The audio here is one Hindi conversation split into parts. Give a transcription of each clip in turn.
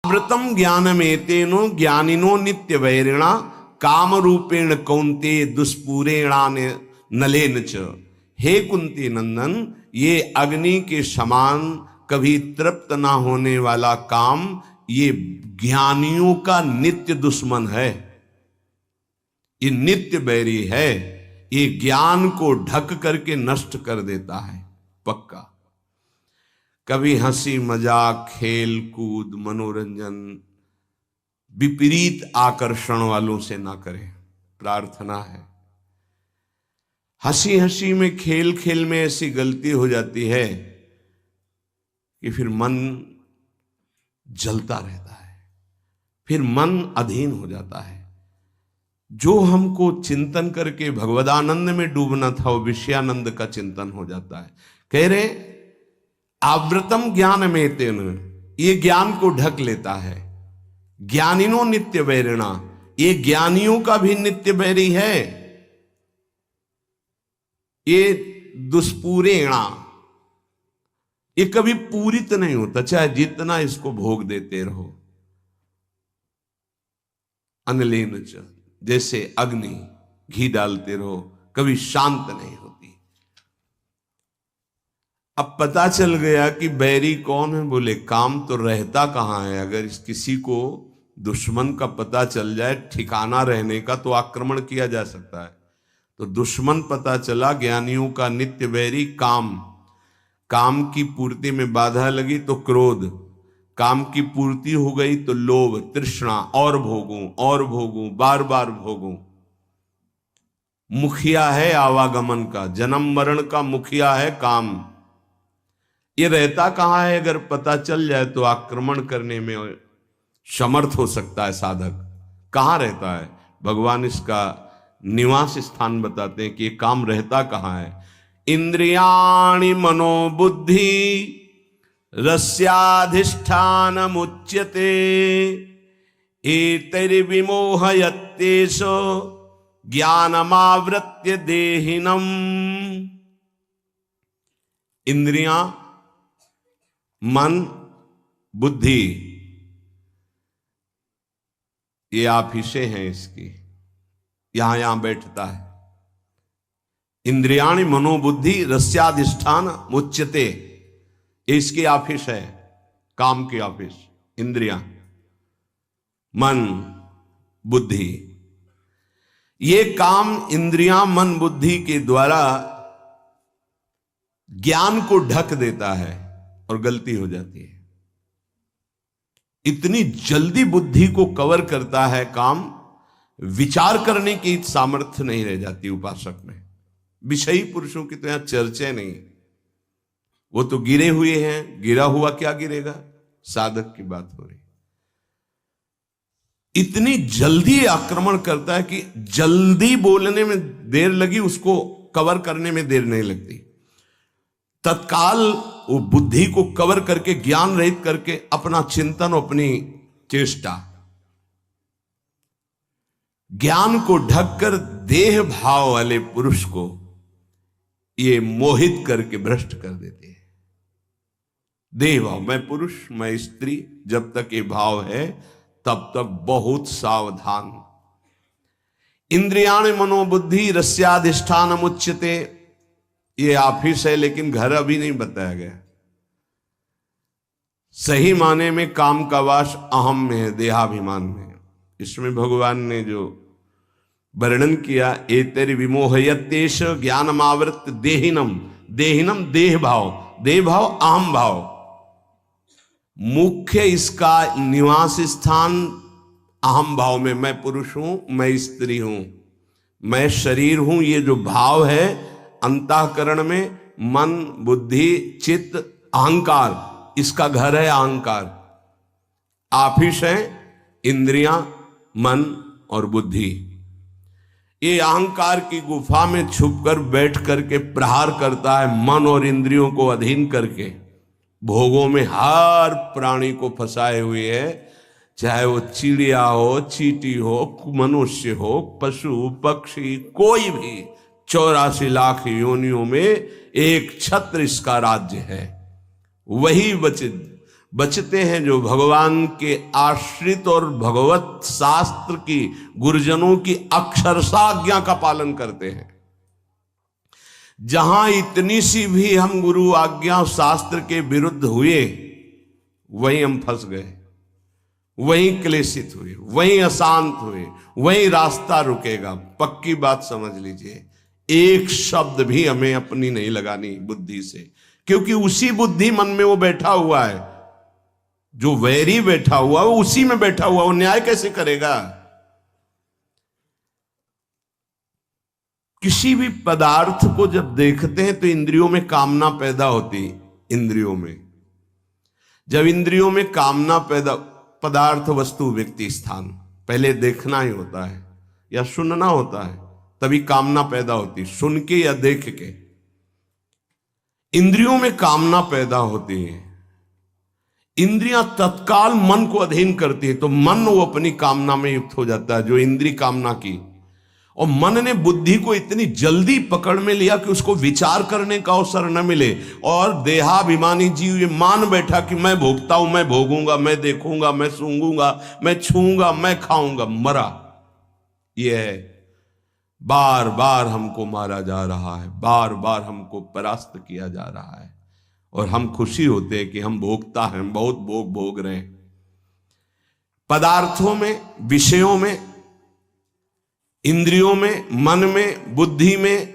व्रतम ज्ञानमेतेनो ज्ञानिनो नित्य वैरिणा काम रूपेण कौन्ते दुष्पूरेणा नलेन च। हे कुंती नंदन, ये अग्नि के समान कभी तृप्त ना होने वाला काम ये ज्ञानियों का नित्य दुश्मन है, ये नित्य बैरी है, ये ज्ञान को ढक करके नष्ट कर देता है पक्का। कभी हंसी मजाक खेल कूद मनोरंजन विपरीत आकर्षण वालों से ना करें, प्रार्थना है। हंसी हंसी में खेल खेल में ऐसी गलती हो जाती है कि फिर मन जलता रहता है, फिर मन अधीन हो जाता है। जो हमको चिंतन करके भगवदानंद में डूबना था वो विषयानंद का चिंतन हो जाता है। कह रहे आवृतम ज्ञान में तेन, ये ज्ञान को ढक लेता है। ज्ञानिनो नित्य वैरिणा, ये ज्ञानियों का भी नित्य वैरी है। ये दुष्पूरेणा, ये कभी पूरित नहीं होता, चाहे जितना इसको भोग देते रहो। अनलेन च, जैसे अग्नि घी डालते रहो कभी शांत नहीं होती। अब पता चल गया कि बैरी कौन है, बोले काम तो रहता कहां है। अगर किसी को दुश्मन का पता चल जाए ठिकाना रहने का तो आक्रमण किया जा सकता है। तो दुश्मन पता चला ज्ञानियों का नित्य बैरी काम। काम की पूर्ति में बाधा लगी तो क्रोध, काम की पूर्ति हो गई तो लोभ तृष्णा, और भोगूं बार बार भोगूं। मुखिया है आवागमन का, जन्म मरण का मुखिया है काम। ये रहता कहां है, अगर पता चल जाए तो आक्रमण करने में समर्थ हो सकता है साधक। कहां रहता है, भगवान इसका निवास स्थान बताते हैं कि ये काम रहता कहां है। इंद्रियाणि मनोबुद्धि रस्याधिष्ठान मुच्यते एतैर्विमोहयत्येष ज्ञानमावृत्य देहिनम। इंद्रियां, मन, बुद्धि, ये आफिसें हैं इसकी, यहां बैठता है। इंद्रियाणि मनोबुद्धि रस्याधिष्ठान मुच्यते, ये इसकी ऑफिस है, काम की ऑफिस। इंद्रियां, मन, बुद्धि, ये काम इंद्रियां मन बुद्धि के द्वारा ज्ञान को ढक देता है और गलती हो जाती है। इतनी जल्दी बुद्धि को कवर करता है काम, विचार करने की सामर्थ्य नहीं रह जाती उपासक में। विषयी पुरुषों की तो यहां चर्चा नहीं, वो तो गिरे हुए हैं, गिरा हुआ क्या गिरेगा, साधक की बात हो रही। इतनी जल्दी आक्रमण करता है कि जल्दी बोलने में देर लगी, उसको कवर करने में देर नहीं लगती। तत्काल वो बुद्धि को कवर करके ज्ञान रहित करके अपना चिंतन, अपनी चेष्टा, ज्ञान को ढककर देह भाव वाले पुरुष को ये मोहित करके भ्रष्ट कर देते हैं। देह भाव, मैं पुरुष मैं स्त्री, जब तक ये भाव है तब तक बहुत सावधान। इंद्रियाणि मनोबुद्धि रस्याधिष्ठान मुच्यते, ये ऑफिस है लेकिन घर अभी नहीं बताया गया। सही माने में काम का वास अहम में है, देहाभिमान में। इसमें भगवान ने जो वर्णन किया, एतैर् विमोहयत्येष ज्ञानमावृत्य देहिनम, देहिनम देह भाव, देह भाव अहम भाव। मुख्य इसका निवास स्थान अहम भाव में, मैं पुरुष हूं, मैं स्त्री हूं, मैं शरीर हूं, ये जो भाव है अंतःकरण में, मन बुद्धि चित्त अहंकार, इसका घर है अहंकार। ऑफिस है इंद्रियां मन और बुद्धि। ये अहंकार की गुफा में छुपकर बैठ करके प्रहार करता है, मन और इंद्रियों को अधीन करके भोगों में हर प्राणी को फंसाए हुए है। चाहे वो चिड़िया हो, चींटी हो, मनुष्य हो, पशु पक्षी, कोई भी 84 लाख योनियों में एक छत्र इसका राज्य है। वही बचते हैं जो भगवान के आश्रित और भगवत शास्त्र की, गुरुजनों की अक्षरशः आज्ञा का पालन करते हैं। जहां इतनी सी भी हम गुरु आज्ञा शास्त्र के विरुद्ध हुए, वहीं हम फंस गए, वहीं क्लेशित हुए, वहीं अशांत हुए, वहीं रास्ता रुकेगा। पक्की बात समझ लीजिए, एक शब्द भी हमें अपनी नहीं लगानी बुद्धि से, क्योंकि उसी बुद्धि मन में वो बैठा हुआ है, जो वैरी बैठा हुआ वो उसी में बैठा हुआ, वो न्याय कैसे करेगा। किसी भी पदार्थ को जब देखते हैं तो इंद्रियों में कामना पैदा होती है। इंद्रियों में जब इंद्रियों में कामना पैदा, पदार्थ वस्तु व्यक्ति स्थान पहले देखना ही होता है या सुनना होता है, तभी कामना पैदा होती, सुन के या देख के। इंद्रियों में कामना पैदा होती है, इंद्रियां तत्काल मन को अधीन करती है, तो मन वो अपनी कामना में युक्त हो जाता है, जो इंद्री कामना की। और मन ने बुद्धि को इतनी जल्दी पकड़ में लिया कि उसको विचार करने का अवसर न मिले, और देहाभिमानी जीव ये मान बैठा कि मैं भोगता हूं, मैं भोगूंगा, मैं देखूंगा, मैं सूंघूंगा, मैं छूंगा, मैं खाऊंगा। मरा। यह है, बार बार हमको मारा जा रहा है, बार बार हमको परास्त किया जा रहा है, और हम खुशी होते हैं कि हम भोगता हैं, हम बहुत भोग रहे हैं। पदार्थों में, विषयों में, इंद्रियों में, मन में, बुद्धि में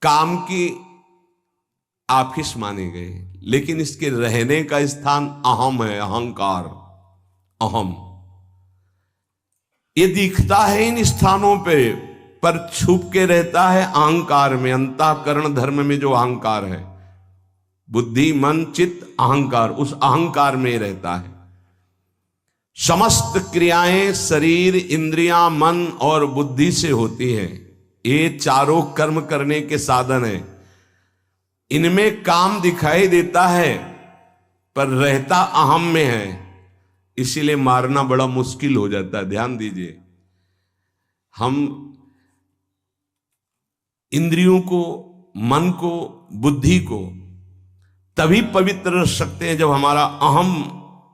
काम की ऑफिस मानी गई, लेकिन इसके रहने का स्थान अहम है, अहंकार, अहम। ये दिखता है इन स्थानों पे, पर छुप के रहता है अहंकार में, अंतःकरण धर्म में जो अहंकार है, बुद्धि, मन, चित्त, अहंकार, उस अहंकार में रहता है। समस्त क्रियाएं शरीर, इंद्रियां, मन और बुद्धि से होती हैं। ये चारों कर्म करने के साधन हैं। इनमें काम दिखाई देता है, पर रहता अहम में है, इसीलिए मारना बड़ा मुश्किल हो जाता है। ध्यान दीजिए, हम इंद्रियों को, मन को, बुद्धि को तभी पवित्र रख सकते हैं जब हमारा अहम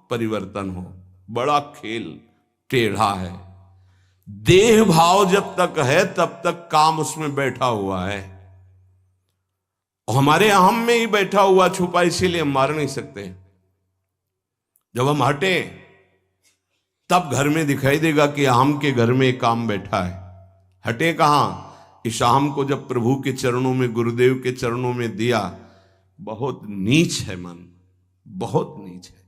परिवर्तन हो। बड़ा खेल टेढ़ा है। देह भाव जब तक है तब तक काम उसमें बैठा हुआ है, हमारे अहम में ही बैठा हुआ छुपा, इसीलिए हम मार नहीं सकते। जब हम हटे तब घर में दिखाई देगा कि अहम के घर में काम बैठा है। हटे कहां? इस अहम को जब प्रभु के चरणों में, गुरुदेव के चरणों में दिया। बहुत नीच है मन, बहुत नीच है।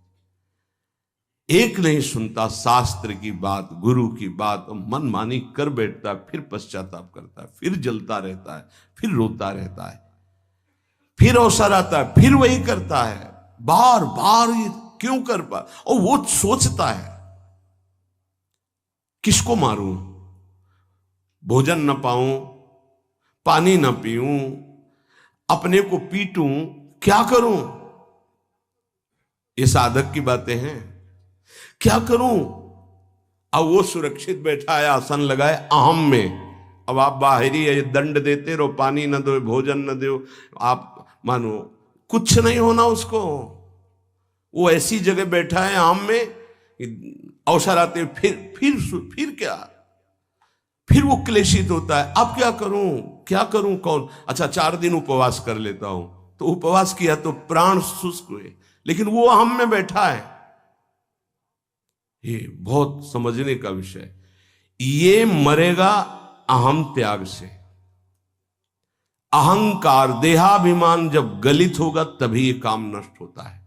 एक नहीं सुनता शास्त्र की बात, गुरु की बात, मन मानी कर बैठता है, फिर पश्चाताप करता है, फिर जलता रहता है, फिर रोता रहता है, फिर अवसर आता है, फिर वही करता है, बार बार ये क्यों कर पा। और वो सोचता है किसको मारूं, भोजन न पाऊं, पानी न पीऊं, अपने को पीटूं, क्या करूं। ये साधक की बातें हैं। क्या करूं? अब वो सुरक्षित बैठा है, आसन लगाए अहम में। अब आप बाहरी है, दंड देते रहो, पानी न दो, भोजन न दो, आप मानो कुछ नहीं होना उसको। वो ऐसी जगह बैठा है अहम में, अवसर आते फिर क्या, फिर वो क्लेशित होता है। अब क्या करूं, क्या करूं, कौन? अच्छा 4 दिन उपवास कर लेता हूं। तो उपवास किया तो प्राण शुष्क हुए, लेकिन वो अहम में बैठा है। ये बहुत समझने का विषय। ये मरेगा अहम त्याग से। अहंकार, देहाभिमान जब गलित होगा तभी ये काम नष्ट होता है।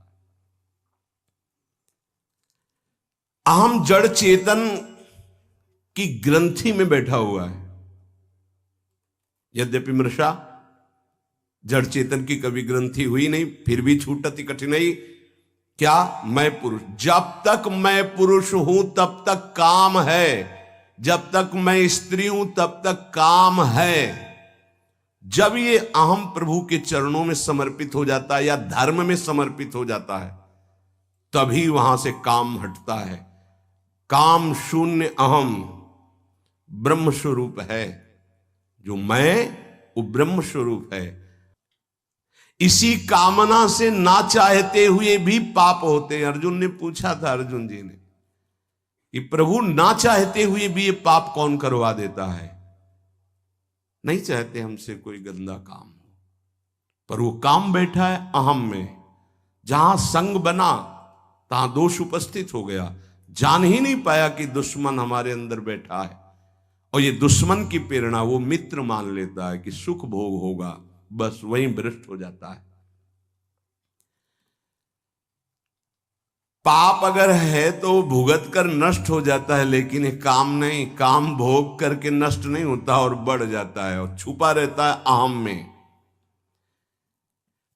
अहम जड़ चेतन की ग्रंथि में बैठा हुआ है। यद्यपि मृषा जड़ चेतन की कभी ग्रंथि हुई नहीं, फिर भी छूटती कठिनाई। क्या? मैं पुरुष। जब तक मैं पुरुष हूं तब तक काम है, जब तक मैं स्त्री हूं तब तक काम है। जब ये अहम प्रभु के चरणों में समर्पित हो जाता है या धर्म में समर्पित हो जाता है, तभी वहां से काम हटता है। काम शून्य अहम ब्रह्म स्वरूप है। जो मैं, वो ब्रह्म स्वरूप है। इसी कामना से ना चाहते हुए भी पाप होते हैं। अर्जुन ने पूछा था, अर्जुन जी ने, कि प्रभु ना चाहते हुए भी ये पाप कौन करवा देता है? नहीं चाहते हमसे कोई गंदा काम हो, पर वो काम बैठा है अहम में। जहां संग बना तहां दोष उपस्थित हो गया। जान ही नहीं पाया कि दुश्मन हमारे अंदर बैठा है, और ये दुश्मन की प्रेरणा वो मित्र मान लेता है कि सुख भोग होगा, बस वहीं भ्रष्ट हो जाता है। पाप अगर है तो भुगत कर नष्ट हो जाता है, लेकिन ये काम नहीं, काम भोग करके नष्ट नहीं होता और बढ़ जाता है और छुपा रहता है अहम में।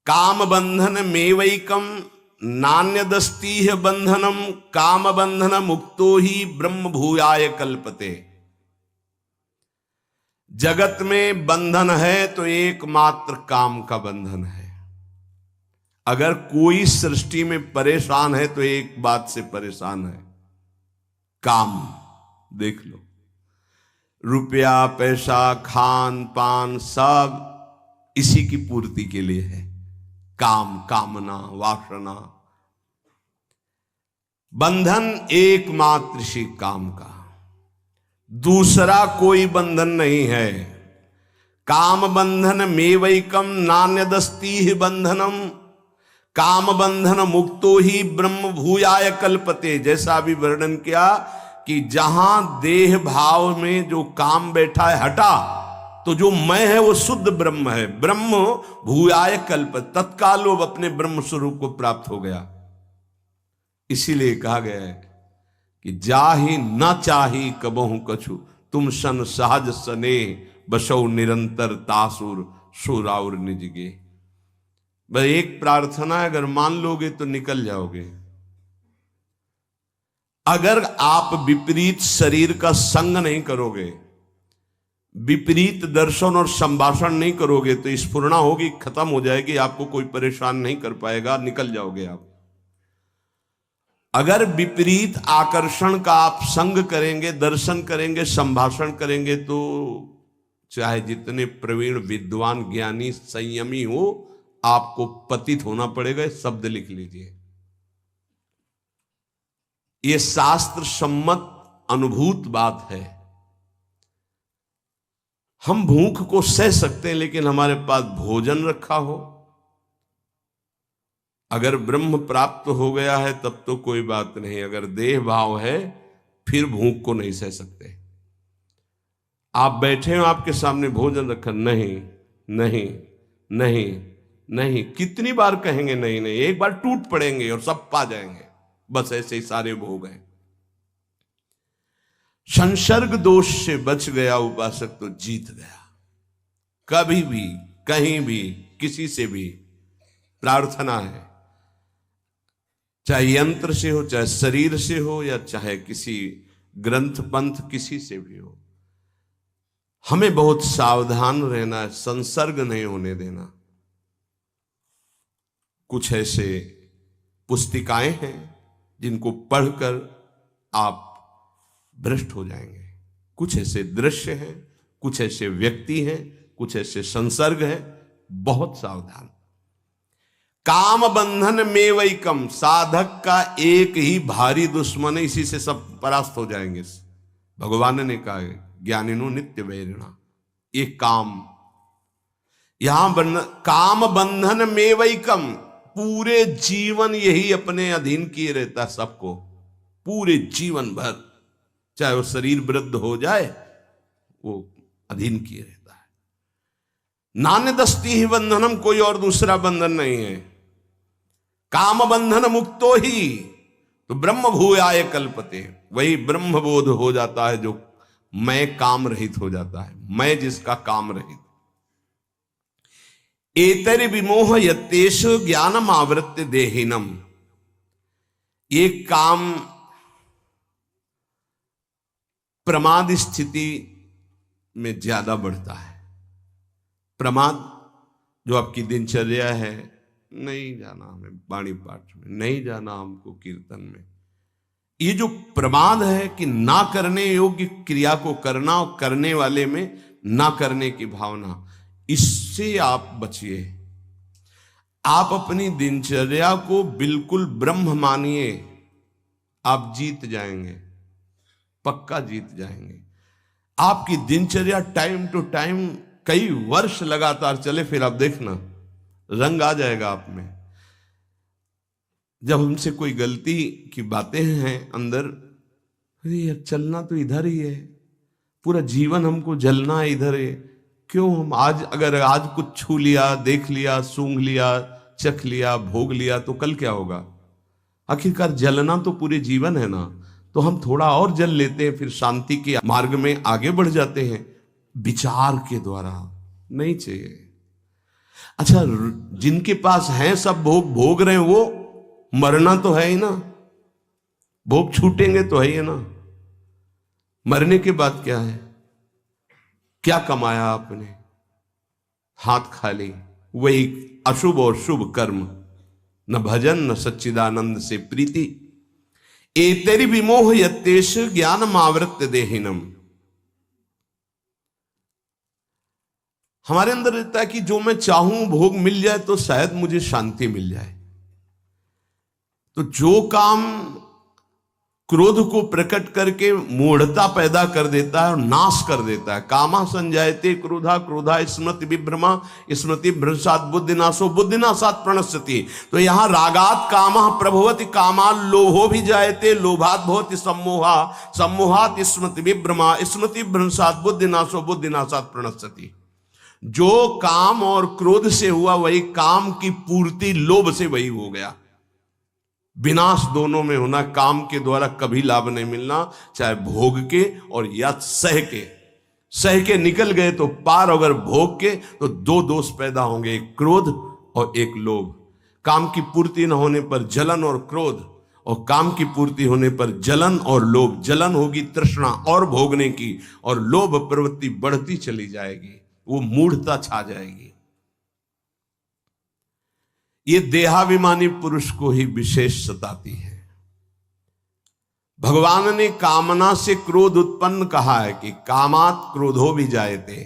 काम बंधन में वैकम नान्यदस्तीह बंधनम काम बंधन मुक्तो ही ब्रह्म भूयाय कल्पते। जगत में बंधन है तो एकमात्र काम का बंधन है। अगर कोई सृष्टि में परेशान है तो एक बात से परेशान है, काम। देख लो, रुपया पैसा खान पान सब इसी की पूर्ति के लिए है। काम, कामना, वासना, बंधन एकमात्र इसी काम का, दूसरा कोई बंधन नहीं है। काम बंधन में वैकम नान्यदस्ती बंधनम काम बंधन मुक्तो ही ब्रह्म भूयाय कल्पते। जैसा अभी वर्णन किया कि जहां देह भाव में जो काम बैठा है हटा, तो जो मैं है वो शुद्ध ब्रह्म है। ब्रह्म भूयाय कल्प, तत्काल वो अपने ब्रह्म स्वरूप को प्राप्त हो गया। इसीलिए कहा गया है कि जाहि न चाही कबहु कछु तुम सन सहज सने बसौ निरंतर तासुर सुराउर निजगे। बस एक प्रार्थना है, अगर मान लोगे तो निकल जाओगे। अगर आप विपरीत शरीर का संग नहीं करोगे, विपरीत दर्शन और संभाषण नहीं करोगे, तो स्फुरणा होगी, खत्म हो जाएगी, आपको कोई परेशान नहीं कर पाएगा, निकल जाओगे आप। अगर विपरीत आकर्षण का आप संग करेंगे, दर्शन करेंगे, संभाषण करेंगे, तो चाहे जितने प्रवीण विद्वान ज्ञानी संयमी हो, आपको पतित होना पड़ेगा। शब्द लिख लीजिए, यह शास्त्र सम्मत अनुभूत बात है। हम भूख को सह सकते हैं, लेकिन हमारे पास भोजन रखा हो, अगर ब्रह्म प्राप्त हो गया है तब तो कोई बात नहीं। अगर देह भाव है फिर भूख को नहीं सह सकते। आप बैठे हो, आपके सामने भोजन रखा, नहीं नहीं नहीं नहीं, कितनी बार कहेंगे नहीं नहीं, एक बार टूट पड़ेंगे और सब पा जाएंगे। बस ऐसे ही सारे भोग हैं। संसर्ग दोष से बच गया उपासक तो जीत गया। कभी भी कहीं भी किसी से भी प्रार्थना है, चाहे यंत्र से हो, चाहे शरीर से हो, या चाहे किसी ग्रंथ पंथ किसी से भी हो, हमें बहुत सावधान रहना है, संसर्ग नहीं होने देना। कुछ ऐसे पुस्तिकाएं हैं जिनको पढ़कर आप भ्रष्ट हो जाएंगे। कुछ ऐसे दृश्य हैं, कुछ ऐसे व्यक्ति हैं, कुछ ऐसे संसर्ग हैं, बहुत सावधान। काम बंधन में वैकम, साधक का एक ही भारी दुश्मन है, इसी से सब परास्त हो जाएंगे। भगवान ने कहा है ज्ञानिनो नित्य वैरिणा, ये काम। यहां काम बंधन में वैकम, पूरे जीवन यही अपने अधीन किए रहता है सबको, पूरे जीवन भर, चाहे वो शरीर वृद्ध हो जाए, वो अधीन किए रहता है। नान्यदस्ति ही बंधनम, कोई और दूसरा बंधन नहीं है। काम बंधन मुक्तो ही, तो ब्रह्म भूयाय कल्पते, वही ब्रह्म बोध हो जाता है जो मैं काम रहित हो जाता है, मैं जिसका काम रहित। एतरि विमोह यतेश ज्ञानम आवृत्य देहिनम, ये काम प्रमाद स्थिति में ज्यादा बढ़ता है। प्रमाद जो आपकी दिनचर्या है, नहीं जाना हमें वाणी पाठ में, नहीं जाना हमको कीर्तन में, ये जो प्रमाद है कि ना करने योग्य क्रिया को करना और करने वाले में ना करने की भावना, इससे आप बचिए। आप अपनी दिनचर्या को बिल्कुल ब्रह्म मानिए, आप जीत जाएंगे, पक्का जीत जाएंगे। आपकी दिनचर्या टाइम टू टाइम कई वर्ष लगातार चले, फिर आप देखना रंग आ जाएगा आप में। जब हमसे कोई गलती की बातें हैं अंदर, अरे यार चलना तो इधर ही है, पूरा जीवन हमको जलना है इधर है, क्यों हम आज अगर आज कुछ छू लिया, देख लिया, सूंघ लिया, चख लिया, भोग लिया तो कल क्या होगा? आखिरकार जलना तो पूरे जीवन है ना, तो हम थोड़ा और जल लेते हैं, फिर शांति के मार्ग में आगे बढ़ जाते हैं विचार के द्वारा। नहीं चाहिए। अच्छा, जिनके पास है सब भोग भोग रहे हैं, वो मरना तो है ही ना, भोग छूटेंगे तो है ही ना। मरने के बाद क्या है? क्या कमाया आपने? हाथ खाली, वही अशुभ और शुभ कर्म, न भजन न सच्चिदानंद से प्रीति। एतरि विमोह यत्तेष ज्ञानम आवृत्य देहिनम। हमारे अंदर रहता है कि जो मैं चाहूं भोग मिल जाए तो शायद मुझे शांति मिल जाए। तो जो काम क्रोध को प्रकट करके मूढ़ता पैदा कर देता है और नाश कर देता है, कामा संजायते क्रोधा, क्रोधा स्मृति विभ्रमा, स्मृति भ्रंशात बुद्धिनाशो, बुद्धिनाशात प्रणश्यति। तो यहां रागात कामा प्रभवति, कामा लोभो भी जायते, लोभात भवति सम्मोहा, सम्मोहात स्मृति विभ्रमा, स्मृति भ्रंशात बुद्धिनाशो, बुद्धिनाशात प्रणश्यति। जो काम और क्रोध से हुआ वही काम की पूर्ति लोभ से वही हो गया। विनाश दोनों में होना, काम के द्वारा कभी लाभ नहीं मिलना, चाहे भोग के और या सह के निकल गए तो पार, अगर भोग के तो दो दोष पैदा होंगे, एक क्रोध और एक लोभ। काम की पूर्ति न होने पर जलन और क्रोध, और काम की पूर्ति होने पर जलन और लोभ। जलन होगी तृष्णा और भोगने की, और लोभ प्रवृत्ति बढ़ती चली जाएगी, वो मूढ़ता छा जाएगी। ये देहाभिमानी पुरुष को ही विशेष सताती है। भगवान ने कामना से क्रोध उत्पन्न कहा है कि कामात क्रोधो भी जायते,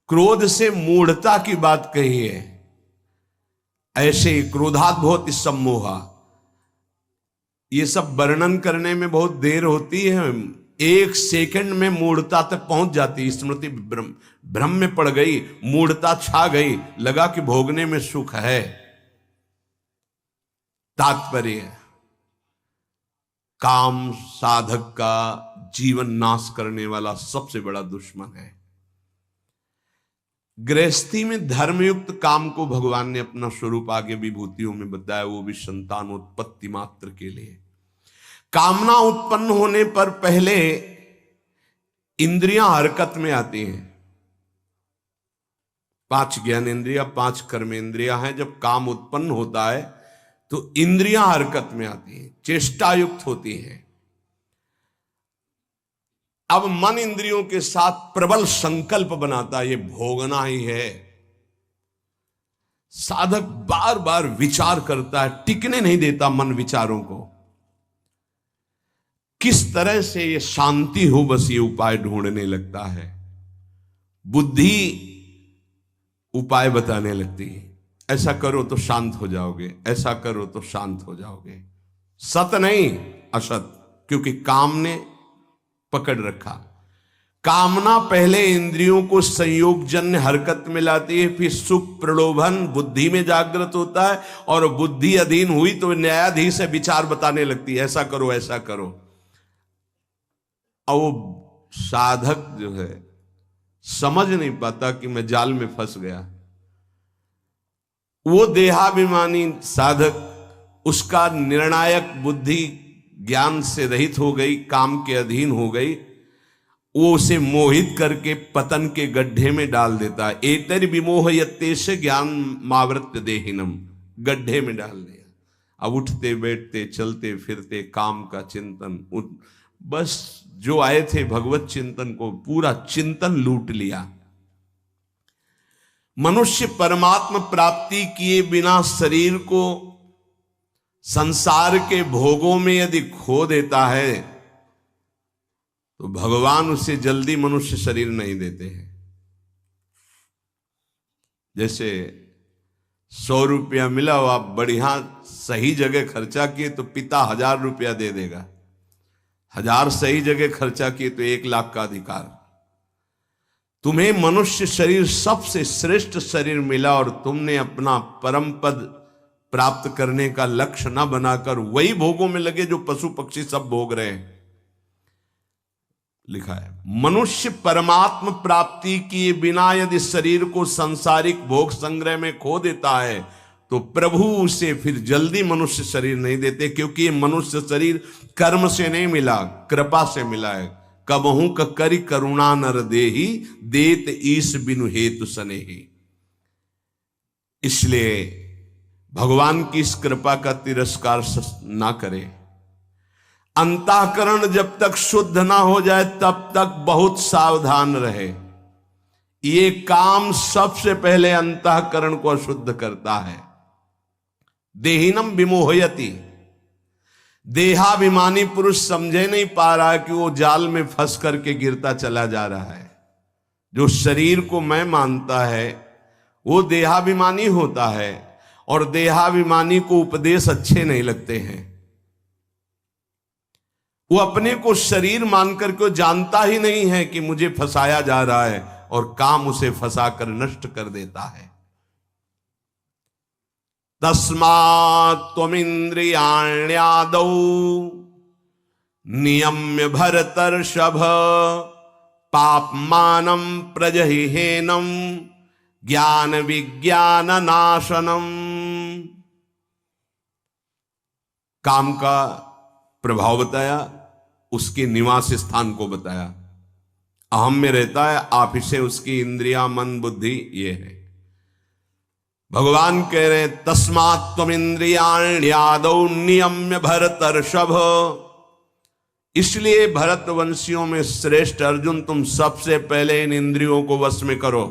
क्रोध से मूढ़ता की बात कही है। ऐसे ही क्रोधात भवति सम्मोहा। ये सब वर्णन करने में बहुत देर होती है, एक सेकंड में मूढ़ता तक पहुंच जाती। स्मृति भ्रम में पड़ गई, मूढ़ता छा गई, लगा कि भोगने में सुख है। तात्पर्य, काम साधक का जीवन नाश करने वाला सबसे बड़ा दुश्मन है। गृहस्थी में धर्मयुक्त काम को भगवान ने अपना स्वरूप आगे विभूतियों में बताया, वो भी संतानोत्पत्ति मात्र के लिए। कामना उत्पन्न होने पर पहले इंद्रियां हरकत में आती हैं। 5 ज्ञानेंद्रिया, 5 कर्मेंद्रिया हैं। जब काम उत्पन्न होता है तो इंद्रियां हरकत में आती हैं, चेष्टायुक्त होती हैं। अब मन इंद्रियों के साथ प्रबल संकल्प बनाता है, ये भोगना ही है। साधक बार बार विचार करता है, टिकने नहीं देता मन विचारों को। किस तरह से ये शांति हो, बस ये उपाय ढूंढने लगता है। बुद्धि उपाय बताने लगती है, ऐसा करो तो शांत हो जाओगे, ऐसा करो तो शांत हो जाओगे। सत नहीं, असत, क्योंकि काम ने पकड़ रखा। कामना पहले इंद्रियों को संयोगजन्य हरकत में लाती है, फिर सुख प्रलोभन बुद्धि में जागृत होता है, और बुद्धि अधीन हुई तो न्यायाधीश से विचार बताने लगती है, ऐसा करो ऐसा करो। और वो साधक जो है समझ नहीं पाता कि मैं जाल में फंस गया। वो देहाभिमानी साधक, उसका निर्णायक बुद्धि ज्ञान से रहित हो गई, काम के अधीन हो गई। वो उसे मोहित करके पतन के गड्ढे में डाल देता है। एतरि विमोह यत्तेष ज्ञान मावृत्य देहिनम, गड्ढे में डाल दिया। अब उठते बैठते चलते फिरते काम का चिंतन, बस जो आए थे भगवत चिंतन को, पूरा चिंतन लूट लिया। मनुष्य परमात्मा प्राप्ति किए बिना शरीर को संसार के भोगों में यदि खो देता है तो भगवान उसे जल्दी मनुष्य शरीर नहीं देते हैं। जैसे 100 रुपया मिला हो, आप बढ़िया सही जगह खर्चा किए तो पिता 1000 रुपया दे देगा। 1000 सही जगह खर्चा किए तो 1 लाख का अधिकार। तुम्हें मनुष्य शरीर सबसे श्रेष्ठ शरीर मिला और तुमने अपना परम पद प्राप्त करने का लक्ष्य न बनाकर वही भोगों में लगे जो पशु पक्षी सब भोग रहे हैं। लिखा है, मनुष्य परमात्म प्राप्ति किए बिना यदि शरीर को सांसारिक भोग संग्रह में खो देता है तो प्रभु उसे फिर जल्दी मनुष्य शरीर नहीं देते, क्योंकि ये मनुष्य शरीर कर्म से नहीं मिला, कृपा से मिला है। कबहू करी करुणा नर देही, देत ईश बिनु हेतु सनेही। इसलिए भगवान की इस कृपा का तिरस्कार ना करे। अंतःकरण जब तक शुद्ध ना हो जाए तब तक बहुत सावधान रहे। ये काम सबसे पहले अंतःकरण को अशुद्ध करता है। देहिनम विमोहयति, देहाभिमानी पुरुष समझे नहीं पा रहा है कि वो जाल में फंस करके गिरता चला जा रहा है। जो शरीर को मैं मानता है वो देहाभिमानी होता है, और देहाभिमानी को उपदेश अच्छे नहीं लगते हैं। वो अपने को शरीर मानकर के जानता ही नहीं है कि मुझे फंसाया जा रहा है, और काम उसे फंसाकर नष्ट कर देता है। तस्मात् त्वमिन्द्रियाण्यादौ नियम्य भरतर्षभ, पापमानं प्रजहिहेनं ज्ञान विज्ञान नाशनम। काम का प्रभाव बताया, उसके निवास स्थान को बताया। अहम में रहता है, आप इसे उसकी इंद्रिया मन बुद्धि ये है। भगवान कह रहे हैं तस्मात् त्वमिन्द्रियाण्यादौ नियम्य भरतर्षभ। इसलिए भरतवंशियों में श्रेष्ठ अर्जुन, तुम सबसे पहले इन इंद्रियों को वश में करो।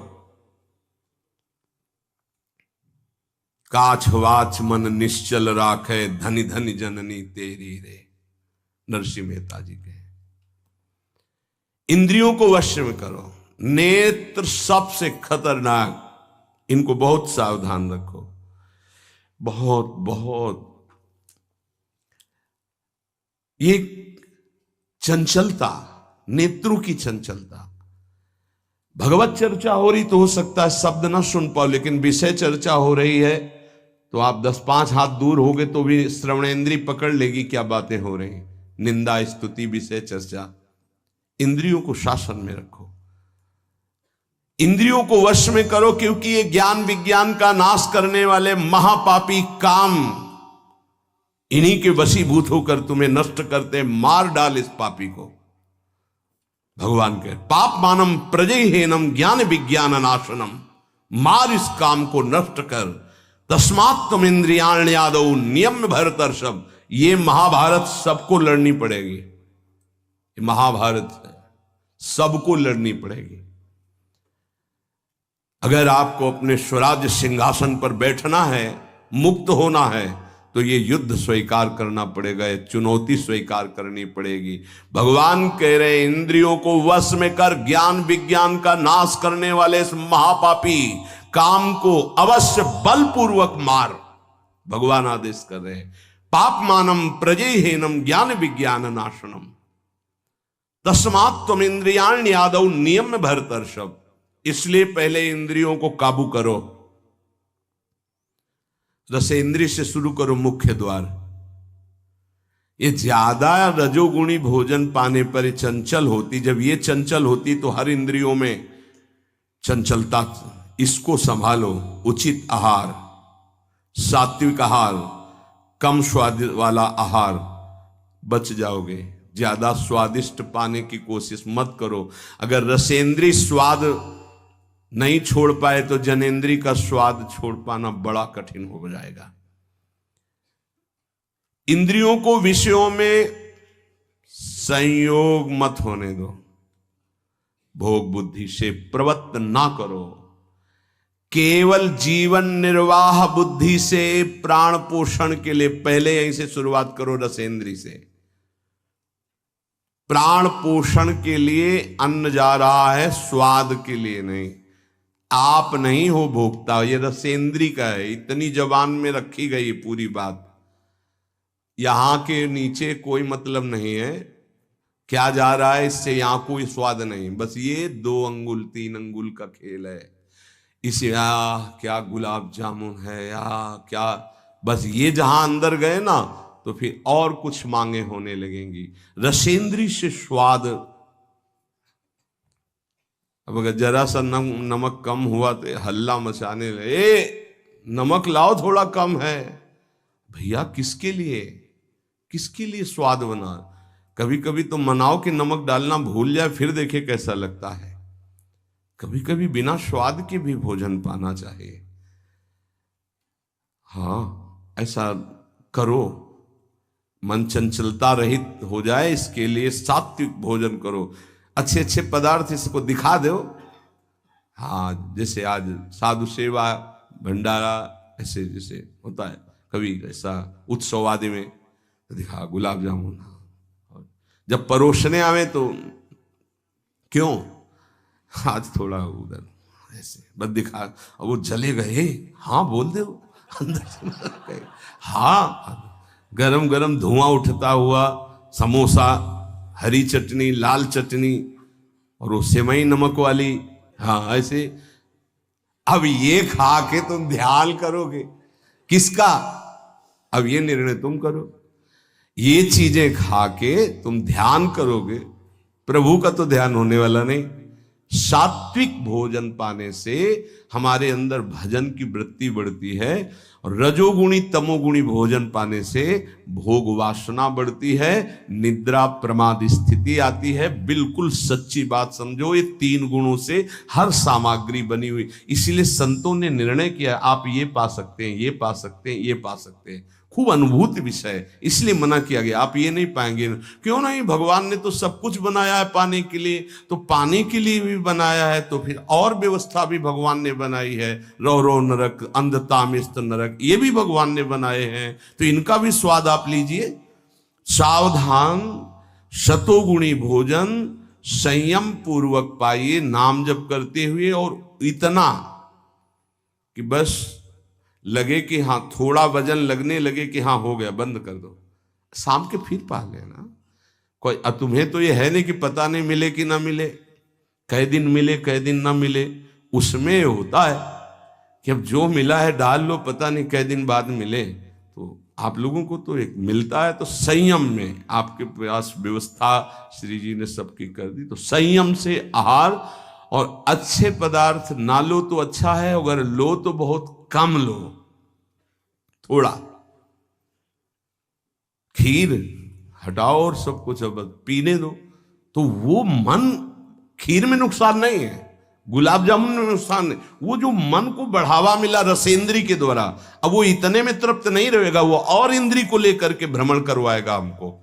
काछ वाच मन निश्चल राखे, धनी धनी जननी तेरी रे। नरसिंह मेहता जी के इंद्रियों को वश में करो। नेत्र सबसे खतरनाक, इनको बहुत सावधान रखो। बहुत बहुत ये चंचलता, नेत्रों की चंचलता। भगवत चर्चा हो रही तो हो सकता है शब्द ना सुन पाओ, लेकिन विषय चर्चा हो रही है तो आप 10-5 हाथ दूर होगे तो भी श्रवणेंद्री पकड़ लेगी क्या बातें हो रही। निंदा स्तुति विषय चर्चा, इंद्रियों को शासन में रखो, इंद्रियों को वश में करो, क्योंकि ये ज्ञान विज्ञान का नाश करने वाले महापापी काम इन्हीं के वशीभूत होकर तुम्हें नष्ट करते। मार डाल इस पापी को। भगवान कहे पाप मानम प्रजहिहेनम ज्ञान विज्ञान नाशनम, मार इस काम को नष्ट कर। तस्मात् त्वमिन्द्रियाण्यादौ नियम्य भरतर्षभ। ये महाभारत सबको लड़नी पड़ेगी, ये महाभारत है, सबको लड़नी पड़ेगी। अगर आपको अपने स्वराज्य सिंहासन पर बैठना है, मुक्त होना है, तो ये युद्ध स्वीकार करना पड़ेगा, ये चुनौती स्वीकार करनी पड़ेगी। भगवान कह रहे इंद्रियों को वश में कर, ज्ञान विज्ञान का नाश करने वाले इस महापापी काम को अवश्य बलपूर्वक मार। भगवान आदेश कर रहे हैं पाप मानम प्रजहिहेनम ज्ञान विज्ञान नाशनम, तस्मात् त्वमिन्द्रियाण्यादौ नियम्य भरतर्षभ। इसलिए पहले इंद्रियों को काबू करो। रसेंद्रिय से शुरू करो, मुख्य द्वार। ये ज्यादा रजोगुणी भोजन पाने पर ये चंचल होती। जब ये चंचल होती तो हर इंद्रियों में चंचलता। इसको संभालो। उचित आहार, सात्विक आहार, कम स्वाद वाला आहार, बच जाओगे। ज्यादा स्वादिष्ट पाने की कोशिश मत करो। अगर रसेंद्रीय स्वाद नहीं छोड़ पाए तो जनेंद्री का स्वाद छोड़ पाना बड़ा कठिन हो जाएगा। इंद्रियों को विषयों में संयोग मत होने दो। भोग बुद्धि से प्रवृत्त ना करो। केवल जीवन निर्वाह बुद्धि से प्राण पोषण के लिए पहले यहीं से शुरुआत करो। रसेंद्री से प्राण पोषण के लिए अन्न जा रहा है, स्वाद के लिए नहीं। आप नहीं हो भोक्ता, ये रसेंद्री का है, इतनी जबान में रखी गई पूरी बात। यहां के नीचे कोई मतलब नहीं है क्या जा रहा है, इससे यहां कोई स्वाद नहीं, बस ये 2 अंगुल 3 अंगुल का खेल है। इसे क्या गुलाब जामुन है या क्या, बस ये जहां अंदर गए ना तो फिर और कुछ मांगे होने लगेंगी। रसेंद्री से स्वाद, अब अगर जरा सा नमक कम हुआ तो हल्ला मचाने लगे, नमक लाओ थोड़ा कम है। भैया किसके लिए, किसके लिए स्वाद बना। कभी कभी तो मनाओ कि नमक डालना भूल जाए, फिर देखे कैसा लगता है। कभी कभी बिना स्वाद के भी भोजन पाना चाहिए। हाँ ऐसा करो, मन चंचलता रहित हो जाए, इसके लिए सात्विक भोजन करो, अच्छे अच्छे पदार्थ इसको दिखा दो। हाँ जैसे आज साधु सेवा भंडारा ऐसे जैसे होता है कभी ऐसा उत्सव आदि में तो दिखा गुलाब जामुन, जब परोसने आवे तो क्यों आज थोड़ा उधर ऐसे बस दिखा, और वो जले गए, हाँ बोल दो अंदर से हाँ गरम गरम धुआं उठता हुआ समोसा, हरी चटनी, लाल चटनी और वो सेवई नमक वाली, हाँ ऐसे। अब ये खा के तुम ध्यान करोगे किसका, अब ये निर्णय तुम करो। ये चीजें खा के तुम ध्यान करोगे, प्रभु का तो ध्यान होने वाला नहीं। सात्विक भोजन पाने से हमारे अंदर भजन की वृत्ति बढ़ती है, और रजोगुणी तमोगुणी भोजन पाने से भोग वासना बढ़ती है, निद्रा प्रमाद स्थिति आती है। बिल्कुल सच्ची बात समझो, ये 3 गुणों से हर सामग्री बनी हुई। इसीलिए संतों ने निर्णय किया आप ये पा सकते हैं, ये पा सकते हैं, ये पा सकते हैं। खूब अनुभूति विषय है, इसलिए मना किया गया आप ये नहीं पाएंगे। क्यों नहीं, भगवान ने तो सब कुछ बनाया है पाने के लिए, तो पाने के लिए भी बनाया है, तो फिर और व्यवस्था भी भगवान ने बनाई है। रौ रौ नरक, अंधतामिस्त नरक, ये भी भगवान ने बनाए हैं, तो इनका भी स्वाद आप लीजिए। सावधान, शतोगुणी भोजन संयम पूर्वक पाइए, नाम जप करते हुए, और इतना कि बस लगे कि हाँ थोड़ा वजन लगने लगे कि हाँ हो गया, बंद कर दो, शाम के फिर पा लेना। कोई तुम्हें तो ये है नहीं कि पता नहीं मिले कि ना मिले, कै दिन मिले कै दिन ना मिले। उसमें होता है कि अब जो मिला है डाल लो, पता नहीं कै दिन बाद मिले। तो आप लोगों को तो एक मिलता है, तो संयम में आपके पास व्यवस्था श्री जी ने सबकी कर दी। तो संयम से आहार, और अच्छे पदार्थ ना लो तो अच्छा है, अगर लो तो बहुत कम लो, थोड़ा। खीर हटाओ और सब कुछ अब पीने दो, तो वो मन, खीर में नुकसान नहीं है, गुलाब जामुन में नुकसान नहीं, वो जो मन को बढ़ावा मिला रसेंद्री के द्वारा, अब वो इतने में तृप्त नहीं रहेगा, वो और इंद्री को लेकर के भ्रमण करवाएगा हमको।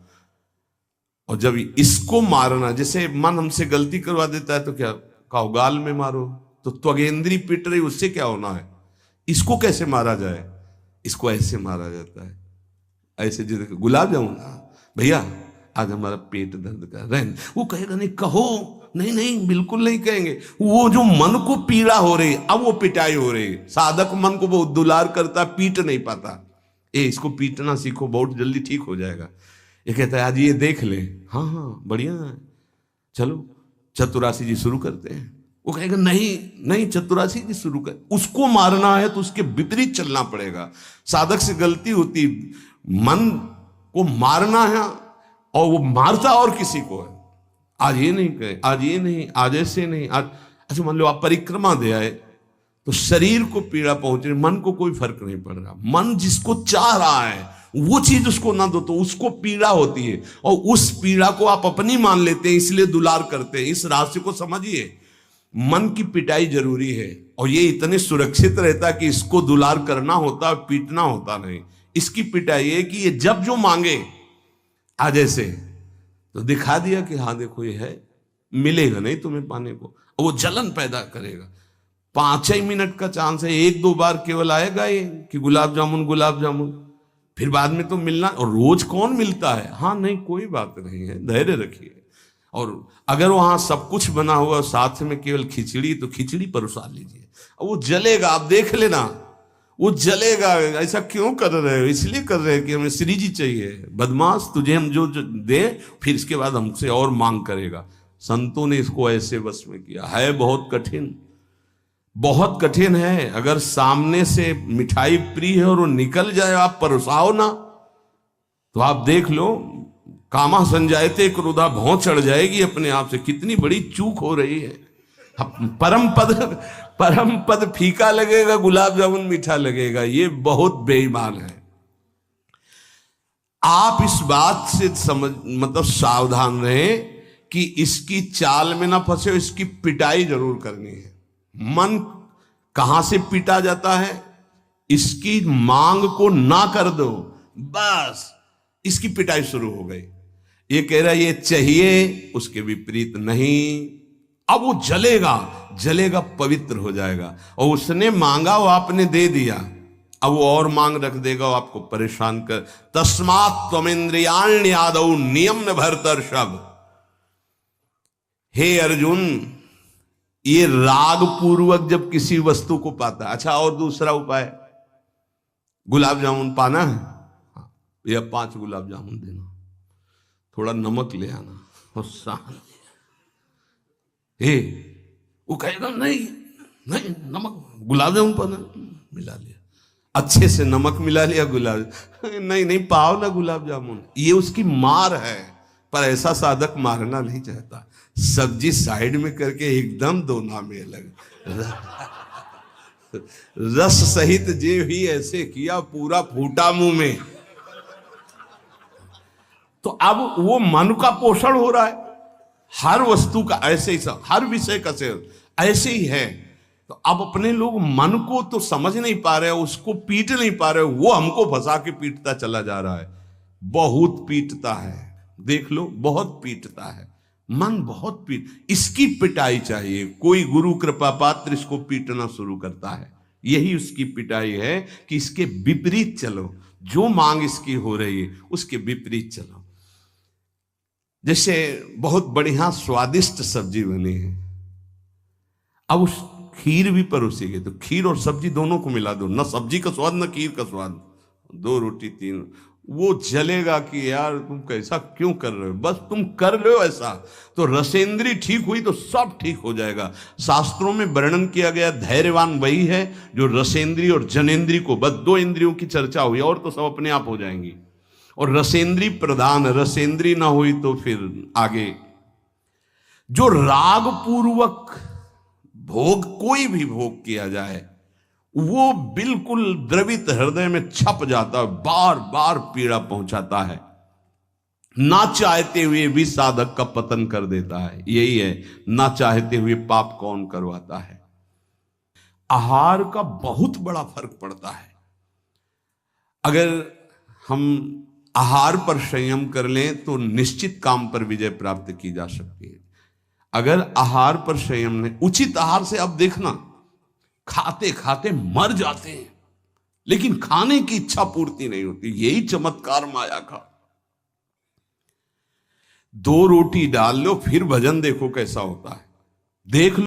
और जब इसको मारना, जैसे मन हमसे गलती करवा देता है तो क्या कहो गाल में मारो, तो त्वगेंद्री पिट रही, उससे क्या होना है। इसको कैसे मारा जाए, इसको ऐसे मारा जाता है, ऐसे जैसे गुलाब जामुन। भैया आज हमारा पेट दर्द कर रहे हैं, वो कहेगा नहीं, कहो नहीं नहीं बिल्कुल नहीं कहेंगे। वो जो मन को पीड़ा हो रही, अब वो पिटाई हो रही। साधक मन को बहुत दुलार करता, पीट नहीं पाता। इसको पीटना सीखो, बहुत जल्दी ठीक हो जाएगा। ये कहता है आज ये देख ले, हाँ हाँ बढ़िया है, चलो चतुरासी जी शुरू करते हैं। वो कहेगा नहीं नहीं चतुरासी जी शुरू कर। उसको मारना है तो उसके विपरीत चलना पड़ेगा। साधक से गलती होती, मन को मारना है और वो मारता और किसी को है। आज ये नहीं कहे, आज ये नहीं, आज ऐसे नहीं, आज अच्छा। मान लो आप परिक्रमा दे आए तो शरीर को पीड़ा पहुंच रही, मन को कोई फर्क नहीं पड़ रहा। मन जिसको चाह रहा है वो चीज उसको ना दो तो उसको पीड़ा होती है, और उस पीड़ा को आप अपनी मान लेते हैं, इसलिए दुलार करते हैं। इस रहस्य को समझिए, मन की पिटाई जरूरी है, और ये इतने सुरक्षित रहता है कि इसको दुलार करना होता है, पीटना होता नहीं। इसकी पिटाई है कि ये जब जो मांगे आज ऐसे, तो दिखा दिया कि हाँ देखो ये है, मिलेगा नहीं तुम्हें पाने को, और वो जलन पैदा करेगा। 5 ही मिनट का चांस है, 1-2 बार केवल आएगा ये कि गुलाब जामुन गुलाब जामुन, फिर बाद में तो मिलना। और रोज कौन मिलता है, हाँ नहीं कोई बात नहीं है, धैर्य रखिए। और अगर वहां सब कुछ बना हुआ साथ में केवल खिचड़ी, तो खिचड़ी परोसा लीजिए। वो जलेगा, आप देख लेना, वो जलेगा। ऐसा क्यों कर रहे हो? इसलिए कर रहे हैं कि हमें श्री जी चाहिए। बदमाश, तुझे हम जो दे, फिर इसके बाद हमसे और मांग करेगा। संतों ने इसको ऐसे वश में किया है। बहुत कठिन, बहुत कठिन है। अगर सामने से मिठाई प्रिय है और वो निकल जाए, आप परोसाओ ना, तो आप देख लो, कामा संजायते क्रोधा, भौं चढ़ जाएगी अपने आप से। कितनी बड़ी चूक हो रही है। परम पद फीका लगेगा, गुलाब जामुन मीठा लगेगा। ये बहुत बेईमान है। आप इस बात से समझ, मतलब सावधान रहें कि इसकी चाल में ना फंसे। इसकी पिटाई जरूर करनी है। मन कहां से पीटा जाता है? इसकी मांग को ना कर दो, बस इसकी पिटाई शुरू हो गई। ये कह रहा है ये चाहिए, उसके विपरीत नहीं। अब वो जलेगा, जलेगा, पवित्र हो जाएगा। और उसने मांगा, वो आपने दे दिया, अब वो और मांग रख देगा, वो आपको परेशान कर। तस्मात् त्वमिन्द्रियाण्यादौ नियम्य भरतर्षभ। हे अर्जुन, ये राग पूर्वक जब किसी वस्तु को पाता। अच्छा, और दूसरा उपाय, गुलाब जामुन पाना है, या 5 गुलाब जामुन देना, थोड़ा नमक ले आना, और शांत। वो कहेगा नहीं नहीं, नमक, गुलाब जामुन पाना, मिला लिया, अच्छे से नमक मिला लिया, गुलाब, नहीं नहीं, पाओ ना गुलाब जामुन। ये उसकी मार है। पर ऐसा साधक मारना नहीं चाहता। सब्जी साइड में करके एकदम दोना में लग, रस सहित जे भी ऐसे किया, पूरा फूटा मुंह में। तो अब वो मन का पोषण हो रहा है। हर वस्तु का ऐसे ही, हर विषय का से ऐसे ही है। तो अब अपने लोग मन को तो समझ नहीं पा रहे, उसको पीट नहीं पा रहे, वो हमको फंसा के पीटता चला जा रहा है। बहुत पीटता है, देख लो, बहुत पीटता है मन, बहुत पीट। इसकी पिटाई चाहिए। कोई गुरु कृपा पात्र इसको पीटना शुरू करता है, यही उसकी पिटाई है कि इसके विपरीत चलो। जो मांग इसकी हो रही है उसके विपरीत चलो। जैसे बहुत बढ़िया स्वादिष्ट सब्जी बनी है, अब उस खीर भी परोसी गई, तो खीर और सब्जी दोनों को मिला दो, ना सब्जी का स्वाद ना खीर का स्वाद, 2 रोटी 3, वो जलेगा कि यार तुम कैसा क्यों कर रहे हो। बस तुम कर लो ऐसा, तो रसेंद्री ठीक हुई तो सब ठीक हो जाएगा। शास्त्रों में वर्णन किया गया, धैर्यवान वही है जो रसेंद्री और जनेंद्री को, बस 2 इंद्रियों की चर्चा हुई, और तो सब अपने आप हो जाएंगी। और रसेंद्री प्रधान, रसेंद्री ना हुई तो फिर आगे। जो राग पूर्वक भोग, कोई भी भोग किया जाए, वो बिल्कुल द्रवित हृदय में छप जाता है, बार बार पीड़ा पहुंचाता है, ना चाहते हुए भी साधक का पतन कर देता है। यही है, ना चाहते हुए पाप कौन करवाता है। आहार का बहुत बड़ा फर्क पड़ता है। अगर हम आहार पर संयम कर लें तो निश्चित काम पर विजय प्राप्त की जा सकती है। अगर आहार पर संयम नहीं, उचित आहार से, अब देखना, खाते खाते मर जाते हैं, लेकिन खाने की इच्छा पूर्ति नहीं होती। यही चमत्कार माया का। 2 रोटी डाल लो, फिर भजन देखो कैसा होता है, देख लो।